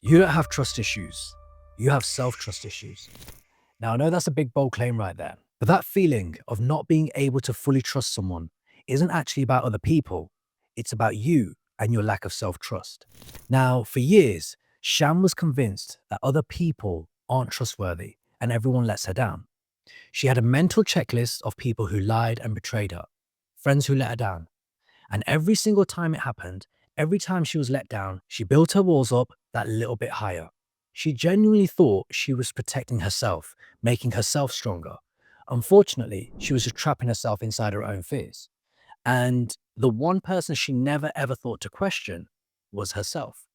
You don't have trust issues. You have self-trust issues. Now, I know that's a big, bold claim right there, but that feeling of not being able to fully trust someone isn't actually about other people. It's about you and your lack of self-trust. Now, for years, Sham was convinced that other people aren't trustworthy and everyone lets her down. She had a mental checklist of people who lied and betrayed her, friends who let her down. And every single time it happened, every time she was let down, she built her walls up that little bit higher. She genuinely thought she was protecting herself, making herself stronger. Unfortunately, she was just trapping herself inside her own fears. And the one person she never ever thought to question was herself.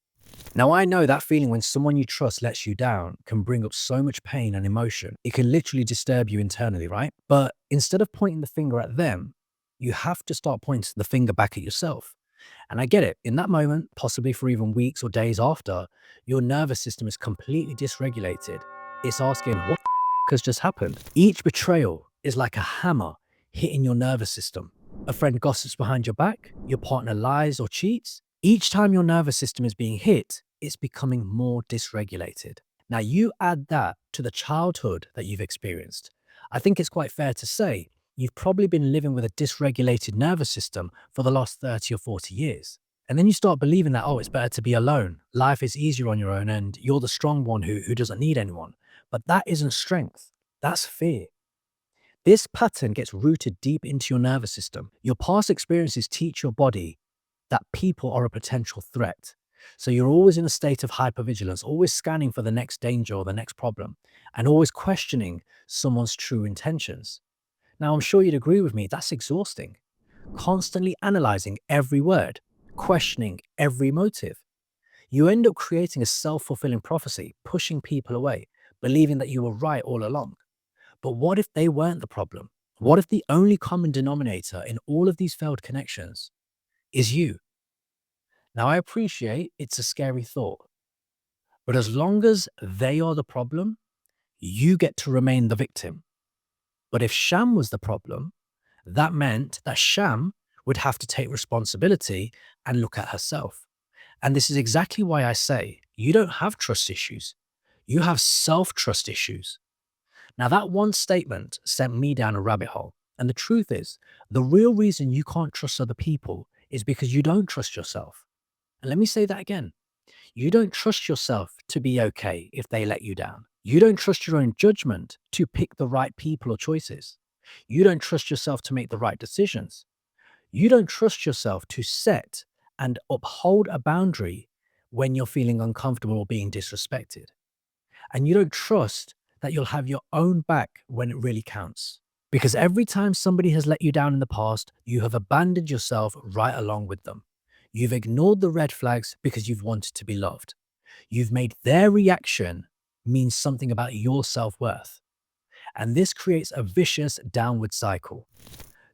Now, I know that feeling when someone you trust lets you down can bring up so much pain and emotion. It can literally disturb you internally, right? But instead of pointing the finger at them, you have to start pointing the finger back at yourself. And I get it. In that moment, possibly for even weeks or days after, your nervous system is completely dysregulated. It's asking, what the has just happened? Each betrayal is like a hammer hitting your nervous system. A friend gossips behind your back, your partner lies or cheats. Each time your nervous system is being hit, it's becoming more dysregulated. Now, you add that to the childhood that you've experienced. I think it's quite fair to say you've probably been living with a dysregulated nervous system for the last 30 or 40 years. And then you start believing that, oh, it's better to be alone. Life is easier on your own and you're the strong one who doesn't need anyone. But that isn't strength, that's fear. This pattern gets rooted deep into your nervous system. Your past experiences teach your body that people are a potential threat. So you're always in a state of hypervigilance, always scanning for the next danger or the next problem, and always questioning someone's true intentions. Now, I'm sure you'd agree with me, that's exhausting. Constantly analyzing every word, questioning every motive. You end up creating a self fulfilling prophecy, pushing people away, believing that you were right all along. But what if they weren't the problem? What if the only common denominator in all of these failed connections is you? Now, I appreciate it's a scary thought, but as long as they are the problem, you get to remain the victim. But if Sham was the problem, that meant that Sham would have to take responsibility and look at herself. And this is exactly why I say you don't have trust issues, you have self trust issues. Now, that one statement sent me down a rabbit hole. And the truth is, the real reason you can't trust other people is because you don't trust yourself. And let me say that again. You don't trust yourself to be okay if they let you down. You don't trust your own judgment to pick the right people or choices. You don't trust yourself to make the right decisions. You don't trust yourself to set and uphold a boundary when you're feeling uncomfortable or being disrespected. And you don't trust that you'll have your own back when it really counts. Because every time somebody has let you down in the past, you have abandoned yourself right along with them. You've ignored the red flags because you've wanted to be loved. You've made their reaction mean something about your self worth. And this creates a vicious downward cycle.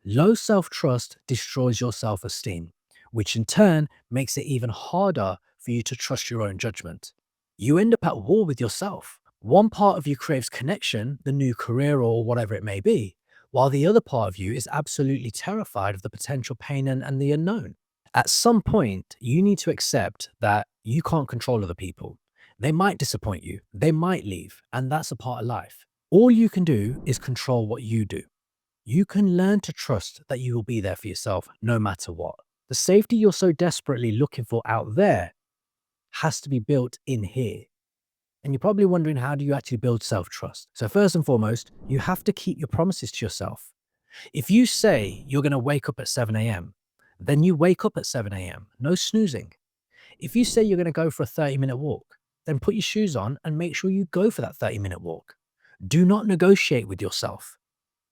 Low self trust destroys your self esteem, which in turn makes it even harder for you to trust your own judgment. You end up at war with yourself. One part of you craves connection, the new career or whatever it may be, while the other part of you is absolutely terrified of the potential pain and the unknown. At some point, you need to accept that you can't control other people. They might disappoint you, they might leave, and that's a part of life. All you can do is control what you do. You can learn to trust that you will be there for yourself no matter what. The safety you're so desperately looking for out there has to be built in here. And you're probably wondering, how do you actually build self trust? So, first and foremost, you have to keep your promises to yourself. If you say you're going to wake up at 7 a.m., then you wake up at 7 a.m., no snoozing. If you say you're going to go for a 30-minute walk, then put your shoes on and make sure you go for that 30-minute walk. Do not negotiate with yourself.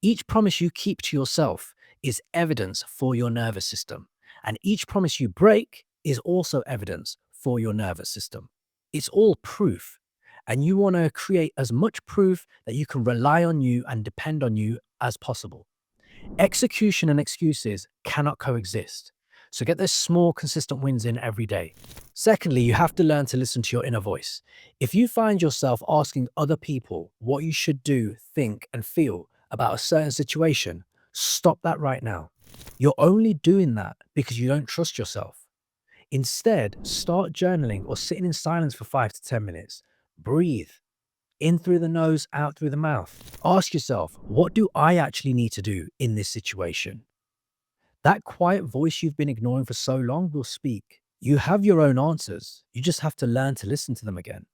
Each promise you keep to yourself is evidence for your nervous system. And each promise you break is also evidence for your nervous system. It's all proof. And you want to create as much proof that you can rely on you and depend on you as possible. Execution and excuses cannot coexist. So get those small, consistent wins in every day. Secondly, you have to learn to listen to your inner voice. If you find yourself asking other people what you should do, think, and feel about a certain situation, stop that right now. You're only doing that because you don't trust yourself. Instead, start journaling or sitting in silence for 5 to 10 minutes. Breathe in through the nose, out through the mouth. Ask yourself, what do I actually need to do in this situation? That quiet voice you've been ignoring for so long will speak. You have your own answers. You just have to learn to listen to them again.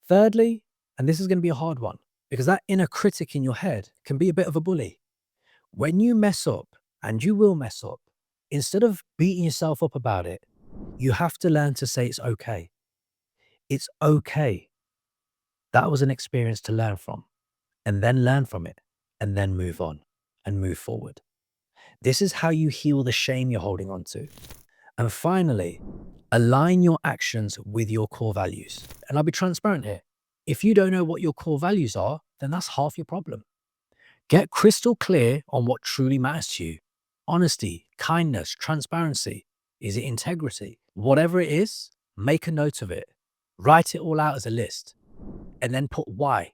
Thirdly, and this is going to be a hard one, because that inner critic in your head can be a bit of a bully. When you mess up, and you will mess up, instead of beating yourself up about it, you have to learn to say it's okay. It's okay. That was an experience to learn from, and then learn from it, and then move on and move forward. This is how you heal the shame you're holding on to. And finally, align your actions with your core values. And I'll be transparent here. If you don't know what your core values are, then that's half your problem. Get crystal clear on what truly matters to you. Honesty, kindness, transparency. Is it integrity? Whatever it is, make a note of it. Write it all out as a list. And then put why.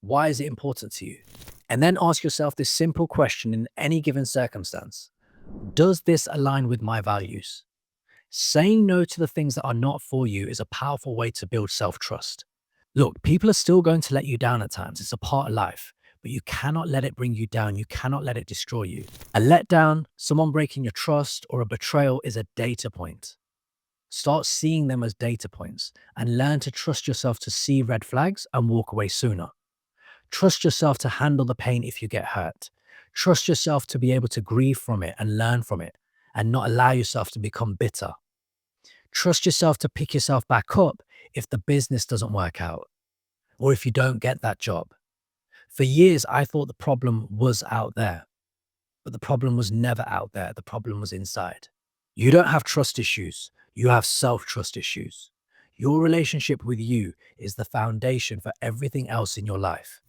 Why is it important to you? And then ask yourself this simple question in any given circumstance. Does this align with my values? Saying no to the things that are not for you is a powerful way to build self-trust. Look, people are still going to let you down at times. It's a part of life, but you cannot let it bring you down. You cannot let it destroy you. A letdown, someone breaking your trust, or a betrayal is a data point. Start seeing them as data points and learn to trust yourself to see red flags and walk away sooner. Trust yourself to handle the pain if you get hurt. Trust yourself to be able to grieve from it and learn from it and not allow yourself to become bitter. Trust yourself to pick yourself back up if the business doesn't work out or if you don't get that job. For years, I thought the problem was out there, but the problem was never out there. The problem was inside. You don't have trust issues. You have self-trust issues. Your relationship with you is the foundation for everything else in your life.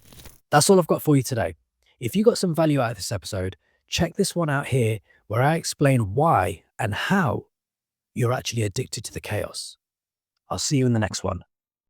That's all I've got for you today. If you got some value out of this episode, check this one out here where I explain why and how you're actually addicted to the chaos. I'll see you in the next one.